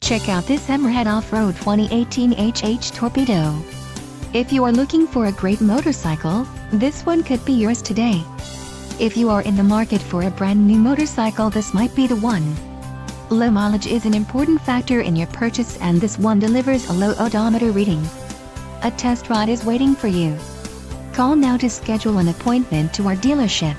Check out this Hammerhead Off-Road 2018 HH Torpedo. If you are looking for a great motorcycle, this one could be yours today. If you are in the market for a brand new motorcycle, this might be the one. Low mileage is an important factor in your purchase, and this one delivers a low odometer reading. A test ride is waiting for you. Call now to schedule an appointment to our dealership.